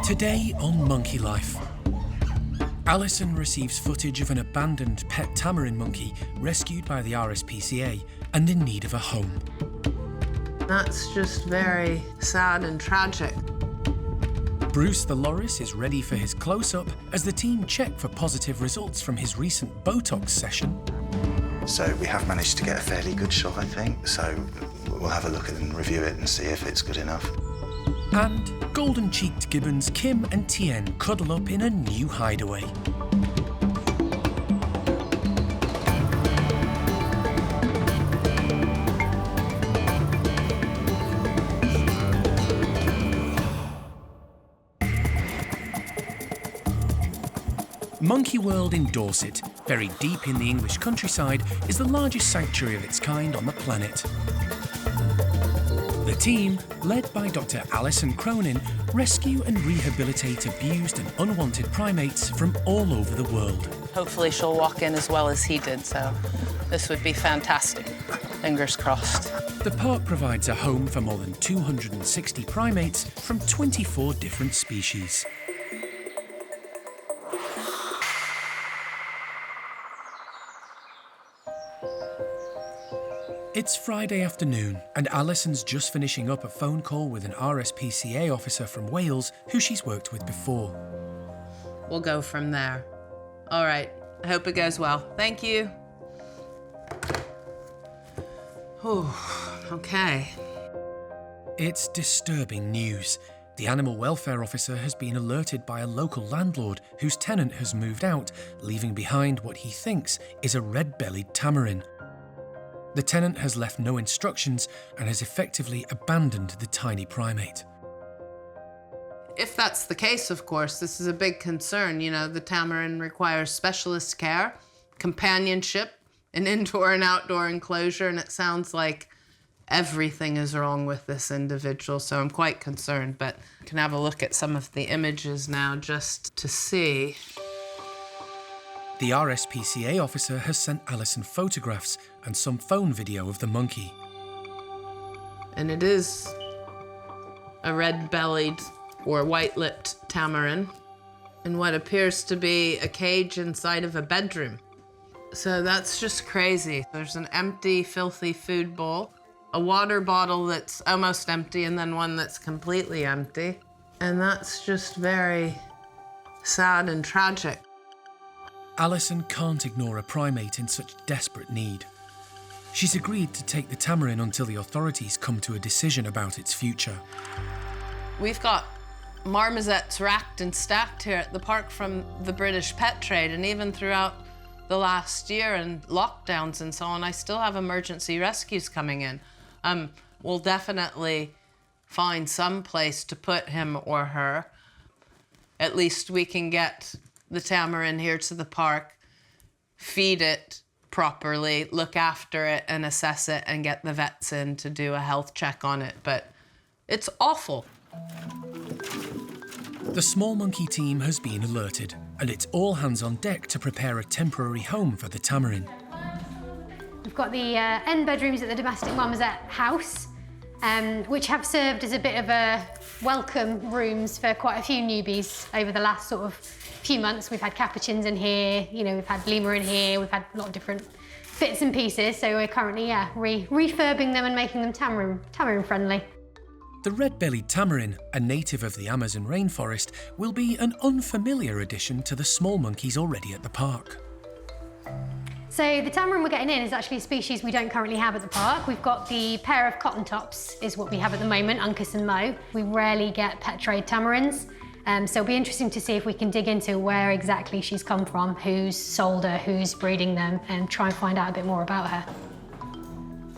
Today on Monkey Life, Alison receives footage of an abandoned pet tamarin monkey rescued by the RSPCA and in need of a home. That's just very sad and tragic. Bruce the loris is ready for his close-up as the team check for positive results from his recent Botox session. So we have managed to get a fairly good shot, I think, so we'll have a look at it and review it and see if it's good enough. And golden-cheeked gibbons Kim and Tien cuddle up in a new hideaway. Monkey World in Dorset, very deep in the English countryside, is the largest sanctuary of its kind on the planet. The team, led by Dr. Alison Cronin, rescue and rehabilitate abused and unwanted primates from all over the world. Hopefully she'll walk in as well as he did, so this would be fantastic. Fingers crossed. The park provides a home for more than 260 primates from 24 different species. It's Friday afternoon, and Alison's just finishing up a phone call with an RSPCA officer from Wales who she's worked with before. We'll go from there. All right, I hope it goes well. Thank you. Oh, okay. It's disturbing news. The animal welfare officer has been alerted by a local landlord whose tenant has moved out, leaving behind what he thinks is a red-bellied tamarin. The tenant has left no instructions and has effectively abandoned the tiny primate. If that's the case, of course, this is a big concern. You know, the tamarin requires specialist care, companionship, an indoor and outdoor enclosure, and it sounds like everything is wrong with this individual, so I'm quite concerned, but I can have a look at some of the images now just to see. The RSPCA officer has sent Alison photographs and some phone video of the monkey. And it is a red-bellied or white-lipped tamarin in what appears to be a cage inside of a bedroom. So that's just crazy. There's an empty, filthy food bowl, a water bottle that's almost empty, and then one that's completely empty. And that's just very sad and tragic. Alison can't ignore a primate in such desperate need. She's agreed to take the tamarin until the authorities come to a decision about its future. We've got marmosets racked and stacked here at the park from the British pet trade, and even throughout the last year and lockdowns and so on, I still have emergency rescues coming in. We'll definitely find some place to put him or her. At least we can get the tamarin here to the park, feed it properly, look after it and assess it and get the vets in to do a health check on it. But it's awful. The small monkey team has been alerted, and it's all hands on deck to prepare a temporary home for the tamarin. We've got the end bedrooms at the domestic marmoset house, which have served as a bit of a welcome rooms for quite a few newbies over the last sort of few months. We've had capuchins in here, you know, we've had Lima in here, we've had a lot of different bits and pieces, so we're currently, refurbing them and making them tamarin friendly. The red-bellied tamarin, a native of the Amazon rainforest, will be an unfamiliar addition to the small monkeys already at the park. So the tamarin we're getting in is actually a species we don't currently have at the park. We've got the pair of cotton tops is what we have at the moment, Uncas and Mo. We rarely get pet trade tamarins. So it'll be interesting to see if we can dig into where exactly she's come from, who's sold her, who's breeding them, and try and find out a bit more about her.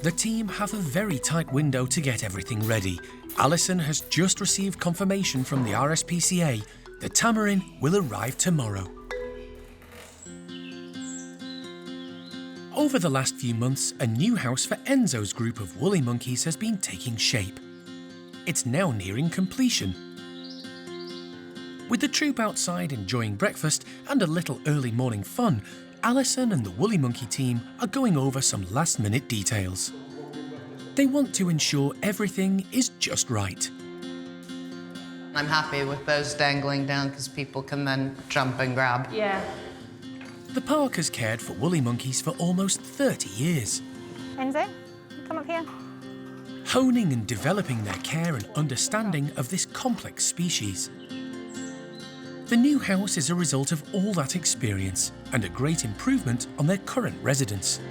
The team have a very tight window to get everything ready. Alison has just received confirmation from the RSPCA. The tamarin will arrive tomorrow. Over the last few months, a new house for Enzo's group of woolly monkeys has been taking shape. It's now nearing completion. With the troop outside enjoying breakfast and a little early morning fun, Alison and the woolly monkey team are going over some last-minute details. They want to ensure everything is just right. I'm happy with those dangling down because people can then jump and grab. Yeah. The park has cared for woolly monkeys for almost 30 years. Enzo, come up here. Honing and developing their care and understanding of this complex species. The new house is a result of all that experience and a great improvement on their current residence.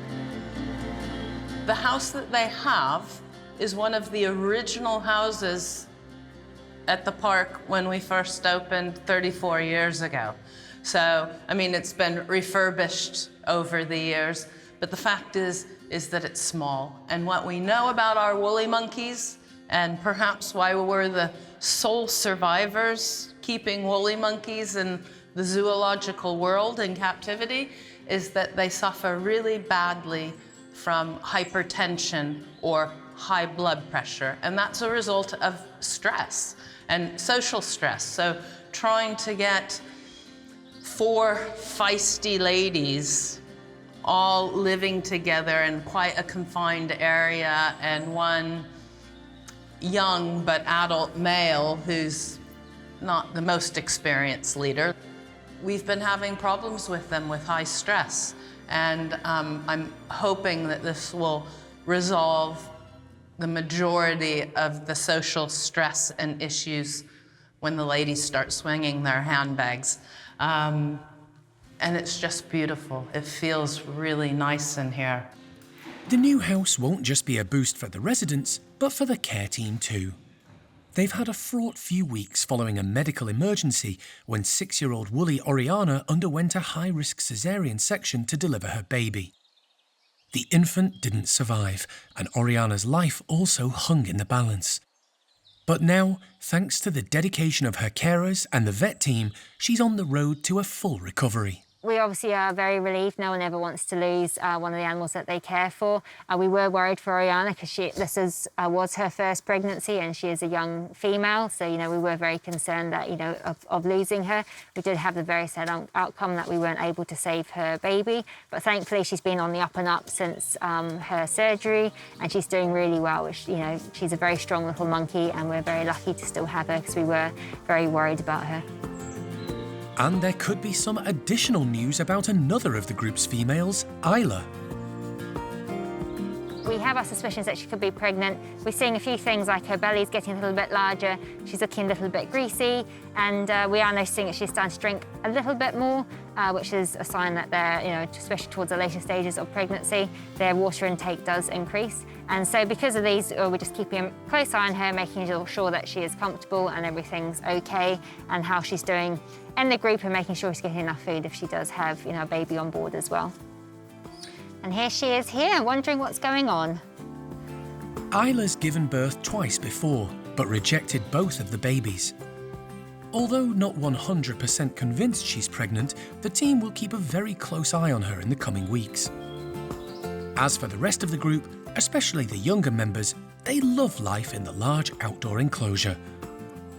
The house that they have is one of the original houses at the park when we first opened 34 years ago. So, I mean, it's been refurbished over the years, but the fact is that it's small. And what we know about our woolly monkeys, and perhaps why we're the sole survivors keeping woolly monkeys in the zoological world in captivity, is that they suffer really badly from hypertension or high blood pressure. And that's a result of stress and social stress. So trying to get 4 feisty ladies all living together in quite a confined area, and one young but adult male who's not the most experienced leader. We've been having problems with them with high stress, and I'm hoping that this will resolve the majority of the social stress and issues when the ladies start swinging their handbags. And it's just beautiful. It feels really nice in here. The new house won't just be a boost for the residents, but for the care team too. They've had a fraught few weeks following a medical emergency when 6-year-old woolly Oriana underwent a high-risk caesarean section to deliver her baby. The infant didn't survive, and Oriana's life also hung in the balance. But now, thanks to the dedication of her carers and the vet team, she's on the road to a full recovery. We obviously are very relieved. No one ever wants to lose one of the animals that they care for. We were worried for Oriana because this was her first pregnancy, and she is a young female. So, we were very concerned that, of losing her. We did have the very sad outcome that we weren't able to save her baby. But thankfully, she's been on the up and up since her surgery, and she's doing really well. Which, she's a very strong little monkey, and we're very lucky to still have her because we were very worried about her. And there could be some additional news about another of the group's females, Isla. We have our suspicions that she could be pregnant. We're seeing a few things like her belly's getting a little bit larger, she's looking a little bit greasy, and we are noticing that she's starting to drink a little bit more, which is a sign that they're, especially towards the later stages of pregnancy, their water intake does increase. And so because of these, we're just keeping a close eye on her, making sure that she is comfortable and everything's okay, and how she's doing in the group, and making sure she's getting enough food if she does have, a baby on board as well. And here she is here, wondering what's going on. Isla's given birth twice before, but rejected both of the babies. Although not 100% convinced she's pregnant, the team will keep a very close eye on her in the coming weeks. As for the rest of the group, especially the younger members, they love life in the large outdoor enclosure.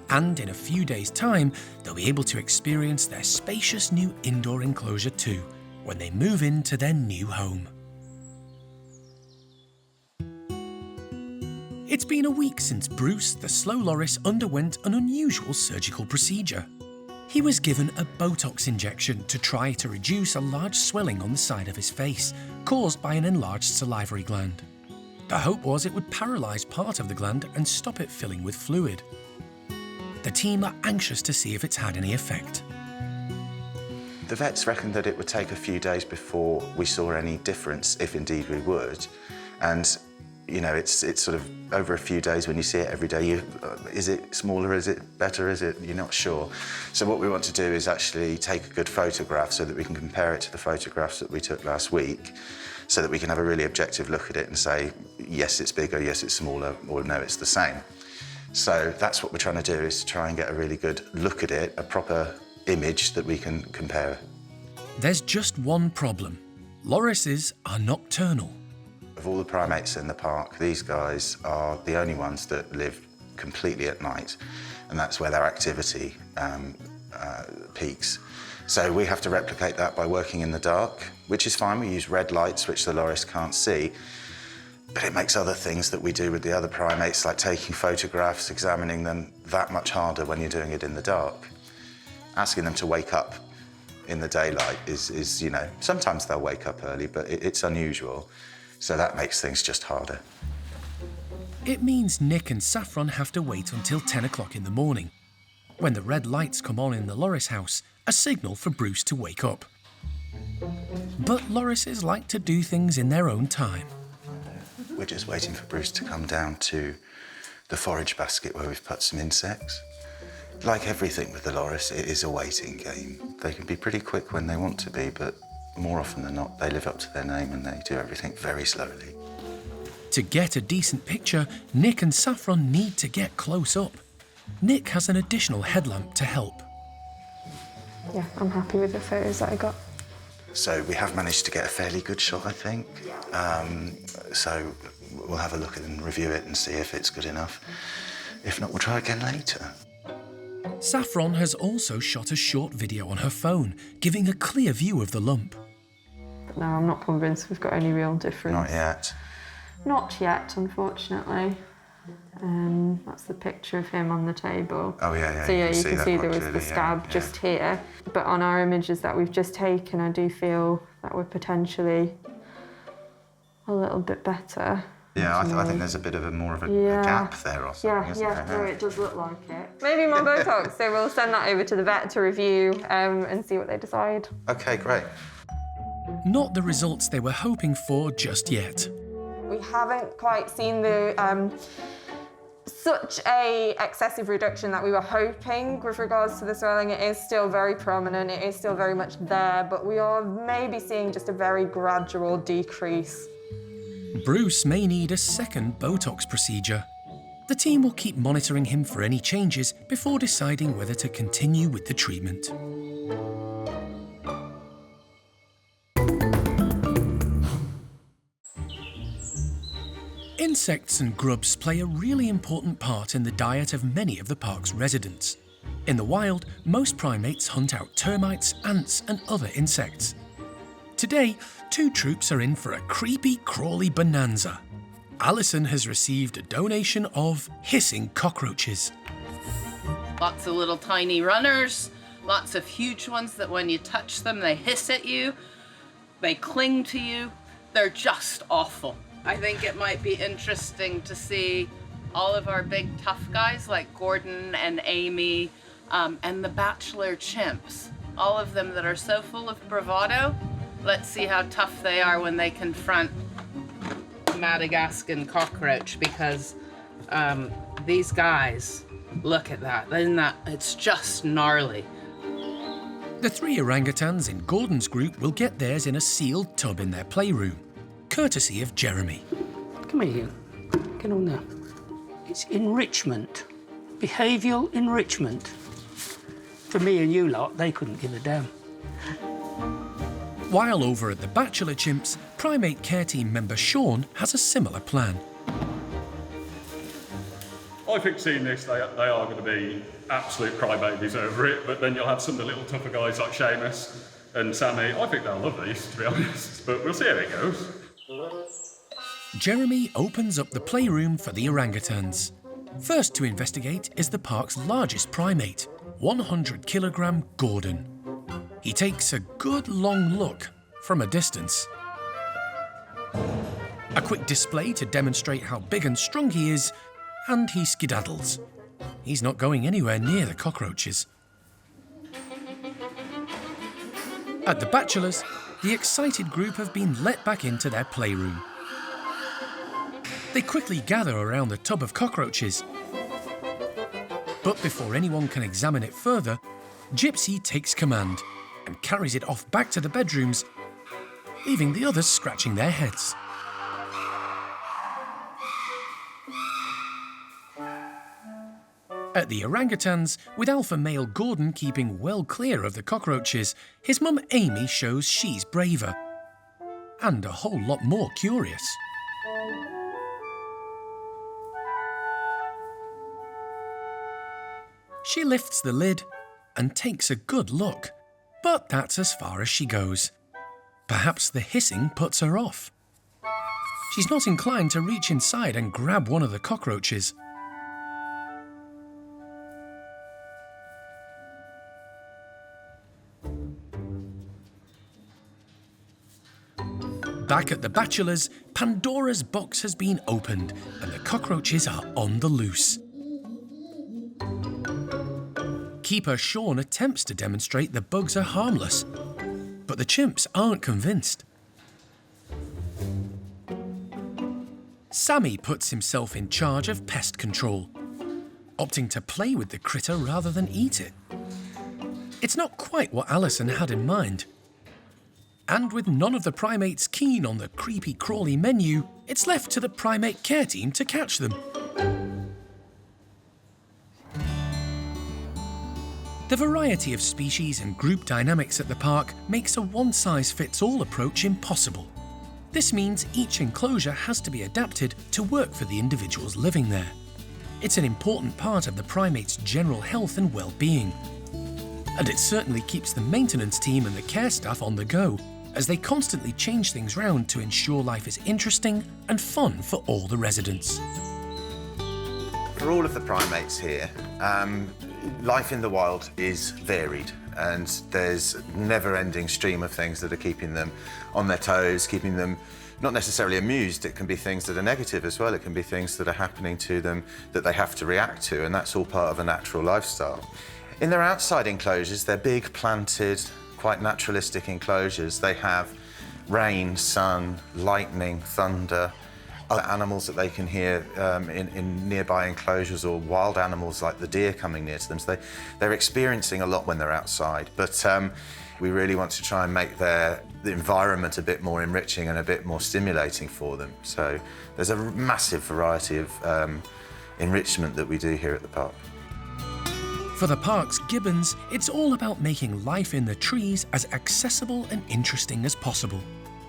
And in a few days' time, they'll be able to experience their spacious new indoor enclosure too, when they move into their new home. It's been a week since Bruce, the slow loris, underwent an unusual surgical procedure. He was given a Botox injection to try to reduce a large swelling on the side of his face, caused by an enlarged salivary gland. The hope was it would paralyse part of the gland and stop it filling with fluid. The team are anxious to see if it's had any effect. The vets reckoned that it would take a few days before we saw any difference, if indeed we would. And, it's sort of over a few days when you see it every day. Is it smaller? Is it better? You're not sure. So what we want to do is actually take a good photograph so that we can compare it to the photographs that we took last week, so that we can have a really objective look at it and say, yes, it's bigger, yes, it's smaller, or no, it's the same. So that's what we're trying to do, is to try and get a really good look at it, a proper image that we can compare. There's just one problem. Lorises are nocturnal. Of all the primates in the park, these guys are the only ones that live completely at night, and that's where their activity peaks. So we have to replicate that by working in the dark, which is fine. We use red lights, which the loris can't see. But it makes other things that we do with the other primates, like taking photographs, examining them, that much harder when you're doing it in the dark. Asking them to wake up in the daylight is you know, sometimes they'll wake up early, but it's unusual. So that makes things just harder. It means Nick and Saffron have to wait until 10 o'clock in the morning, when the red lights come on in the Loris house, a signal for Bruce to wake up. But Lorises like to do things in their own time. We're just waiting for Bruce to come down to the forage basket where we've put some insects. Like everything with the Loris, it is a waiting game. They can be pretty quick when they want to be, but more often than not, they live up to their name and they do everything very slowly. To get a decent picture, Nick and Saffron need to get close up. Nick has an additional headlamp to help. Yeah, I'm happy with the photos that I got. So we have managed to get a fairly good shot, I think. So we'll have a look and review it and see if it's good enough. If not, we'll try again later. Saffron has also shot a short video on her phone, giving a clear view of the lump. But no, I'm not convinced we've got any real difference. Not yet. Not yet, unfortunately. That's the picture of him on the table. Oh, yeah. So yeah, you can see that there was clearly, the scab yeah. just here. But on our images that we've just taken, I do feel that we're potentially a little bit better. Yeah, I think there's a bit of a more of a gap there or something, isn't there? No, it does look like it. Maybe more Botox, so we'll send that over to the vet to review and see what they decide. OK, great. Not the results they were hoping for just yet. We haven't quite seen the such a excessive reduction that we were hoping with regards to the swelling. It is still very prominent, it is still very much there, but we are maybe seeing just a very gradual decrease. Bruce may need a second Botox procedure. The team will keep monitoring him for any changes before deciding whether to continue with the treatment. Insects and grubs play a really important part in the diet of many of the park's residents. In the wild, most primates hunt out termites, ants, and other insects. Today, two troops are in for a creepy, crawly bonanza. Alison has received a donation of hissing cockroaches. Lots of little tiny runners, lots of huge ones that when you touch them, they hiss at you, they cling to you. They're just awful. I think it might be interesting to see all of our big tough guys like Gordon and Amy and the bachelor chimps, all of them that are so full of bravado. Let's see how tough they are when they confront Madagascan cockroach, because these guys, look at that. It's just gnarly. The three orangutans in Gordon's group will get theirs in a sealed tub in their playroom, courtesy of Jeremy. Come here, you. Get on there. It's enrichment. Behavioural enrichment. For me and you lot, they couldn't give a damn. While over at the Bachelor Chimps, primate care team member Sean has a similar plan. I think seeing this, they are going to be absolute crybabies over it, but then you'll have some of the little tougher guys like Seamus and Sammy. I think they'll love these, to be honest, but we'll see how it goes. Jeremy opens up the playroom for the orangutans. First to investigate is the park's largest primate, 100-kilogram Gordon. He takes a good long look from a distance. A quick display to demonstrate how big and strong he is, and he skedaddles. He's not going anywhere near the cockroaches. At the Bachelors, the excited group have been let back into their playroom. They quickly gather around the tub of cockroaches. But before anyone can examine it further, Gypsy takes command and carries it off back to the bedrooms, leaving the others scratching their heads. At the orangutans, with alpha male Gordon keeping well clear of the cockroaches, his mum Amy shows she's braver and a whole lot more curious. She lifts the lid and takes a good look, but that's as far as she goes. Perhaps the hissing puts her off. She's not inclined to reach inside and grab one of the cockroaches. Back at the Bachelors, Pandora's box has been opened and the cockroaches are on the loose. Keeper Sean attempts to demonstrate the bugs are harmless, but the chimps aren't convinced. Sammy puts himself in charge of pest control, opting to play with the critter rather than eat it. It's not quite what Alison had in mind. And with none of the primates keen on the creepy crawly menu, it's left to the primate care team to catch them. The variety of species and group dynamics at the park makes a one-size-fits-all approach impossible. This means each enclosure has to be adapted to work for the individuals living there. It's an important part of the primates' general health and well-being. And it certainly keeps the maintenance team and the care staff on the go, as they constantly change things round to ensure life is interesting and fun for all the residents. For all of the primates here, life in the wild is varied, and there's a never-ending stream of things that are keeping them on their toes, keeping them not necessarily amused. It can be things that are negative as well. It can be things that are happening to them that they have to react to, and that's all part of a natural lifestyle. In their outside enclosures, they're big, planted, quite naturalistic enclosures. They have rain, sun, lightning, thunder, other animals that they can hear in nearby enclosures, or wild animals like the deer coming near to them. So they're experiencing a lot when they're outside. But we really want to try and make the environment a bit more enriching and a bit more stimulating for them. So there's a massive variety of enrichment that we do here at the park. For the park's gibbons, it's all about making life in the trees as accessible and interesting as possible.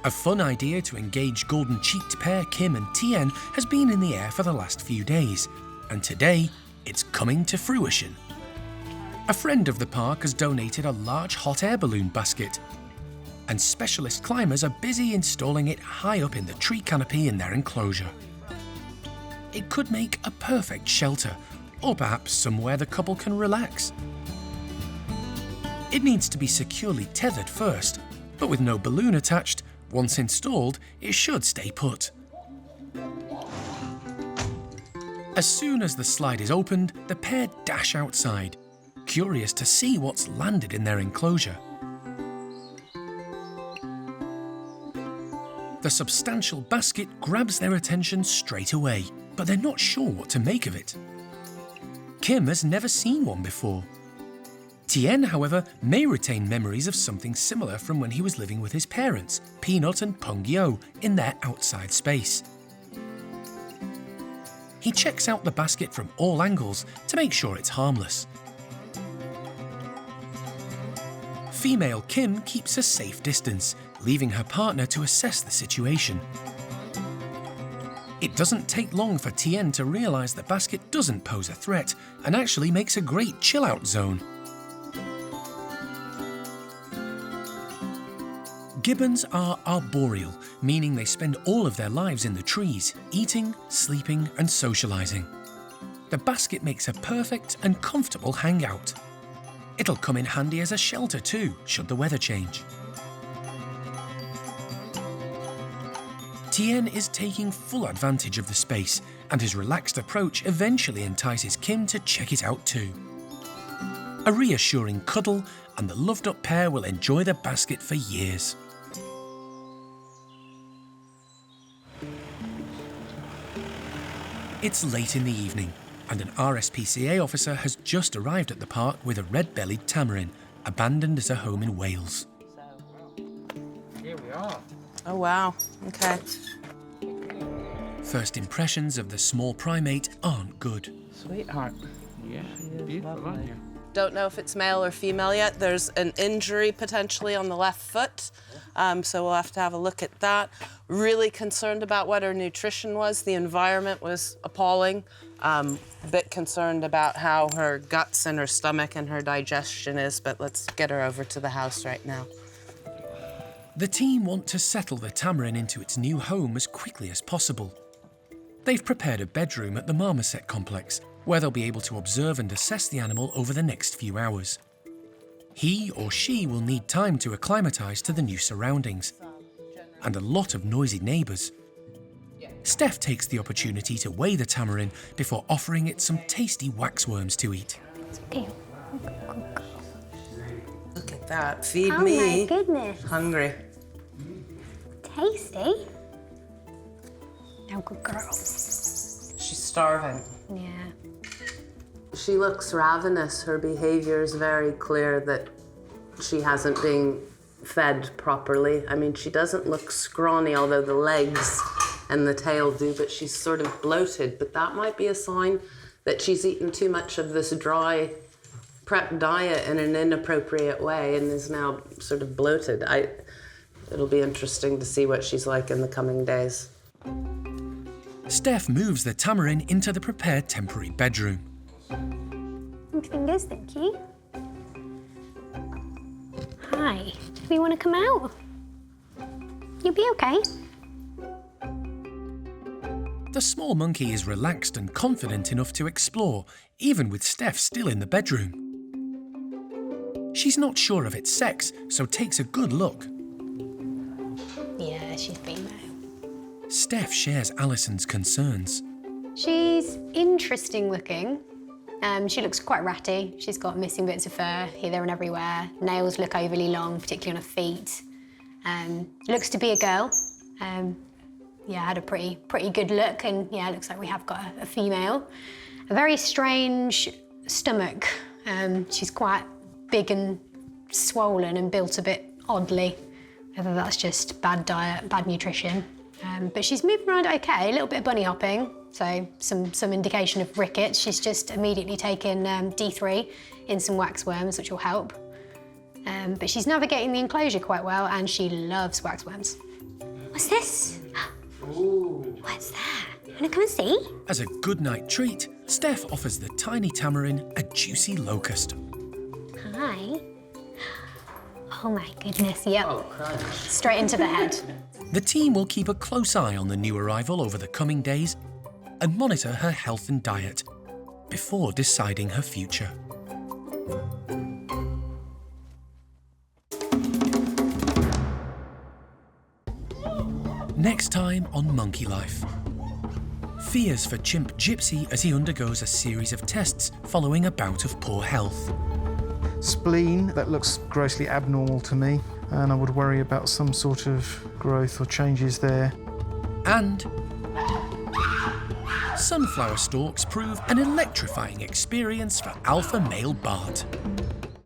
A fun idea to engage golden-cheeked pair Kim and Tien has been in the air for the last few days, and today it's coming to fruition. A friend of the park has donated a large hot air balloon basket, and specialist climbers are busy installing it high up in the tree canopy in their enclosure. It could make a perfect shelter, or perhaps somewhere the couple can relax. It needs to be securely tethered first, but with no balloon attached, once installed, it should stay put. As soon as the slide is opened, the pair dash outside, curious to see what's landed in their enclosure. The substantial basket grabs their attention straight away, but they're not sure what to make of it. Kim has never seen one before. Tien, however, may retain memories of something similar from when he was living with his parents, Peanut and Peng Yo, in their outside space. He checks out the basket from all angles to make sure it's harmless. Female Kim keeps a safe distance, leaving her partner to assess the situation. It doesn't take long for Tien to realise the basket doesn't pose a threat and actually makes a great chill-out zone. Gibbons are arboreal, meaning they spend all of their lives in the trees, eating, sleeping and socialising. The basket makes a perfect and comfortable hangout. It'll come in handy as a shelter too, should the weather change. Tien is taking full advantage of the space, and his relaxed approach eventually entices Kim to check it out too. A reassuring cuddle, and the loved-up pair will enjoy the basket for years. It's late in the evening, and an RSPCA officer has just arrived at the park with a red-bellied tamarin, abandoned at a home in Wales. Here we are. Oh, wow. Okay. First impressions of the small primate aren't good. Sweetheart. Yeah, beautiful, aren't you? Don't know if it's male or female yet. There's an injury potentially on the left foot, so we'll have to have a look at that. Really concerned about what her nutrition was. The environment was appalling. A bit concerned about how her guts and her stomach and her digestion is, but let's get her over to the house right now. The team want to settle the tamarin into its new home as quickly as possible. They've prepared a bedroom at the marmoset complex, where they'll be able to observe and assess the animal over the next few hours. He or she will need time to acclimatise to the new surroundings, and a lot of noisy neighbours. Steph takes the opportunity to weigh the tamarin before offering it some tasty waxworms to eat. Look at that. Feed Oh me. my goodness. Hungry. Tasty. Oh, good girl. She's starving. Yeah. She looks ravenous. Her behavior is very clear that she hasn't been fed properly. I mean, she doesn't look scrawny, although the legs and the tail do, but she's sort of bloated. But that might be a sign that she's eaten too much of this dry prep diet in an inappropriate way and is now sort of bloated. It'll be interesting to see what she's like in the coming days. Steph moves the tamarin into the prepared temporary bedroom. Fingers, thank you. Hi, do you want to come out? You'll be okay. The small monkey is relaxed and confident enough to explore, even with Steph still in the bedroom. She's not sure of its sex, so takes a good look. Yeah, she's female. Steph shares Alison's concerns. She's interesting looking. She looks quite ratty. She's got missing bits of fur here, there and everywhere. Nails look overly long, particularly on her feet. Looks to be a girl. Yeah, had a pretty good look, and yeah, it looks like we have got a female. A very strange stomach. She's quite big and swollen and built a bit oddly. Whether that's just bad diet, bad nutrition. But she's moving around okay, a little bit of bunny hopping, so some indication of rickets. She's just immediately taken D3 in some waxworms, which will help. But she's navigating the enclosure quite well, and she loves waxworms. What's this? Ooh. What's that? Wanna come and see? As a good night treat, Steph offers the tiny tamarin a juicy locust. Hi. Oh my goodness, yep. Oh, crunch. Straight into the head. The team will keep a close eye on the new arrival over the coming days and monitor her health and diet before deciding her future. Next time on Monkey Life. Fears for chimp Gypsy as he undergoes a series of tests following a bout of poor health. Spleen, that looks grossly abnormal to me, and I would worry about some sort of growth or changes there. And sunflower stalks prove an electrifying experience for alpha male Bart.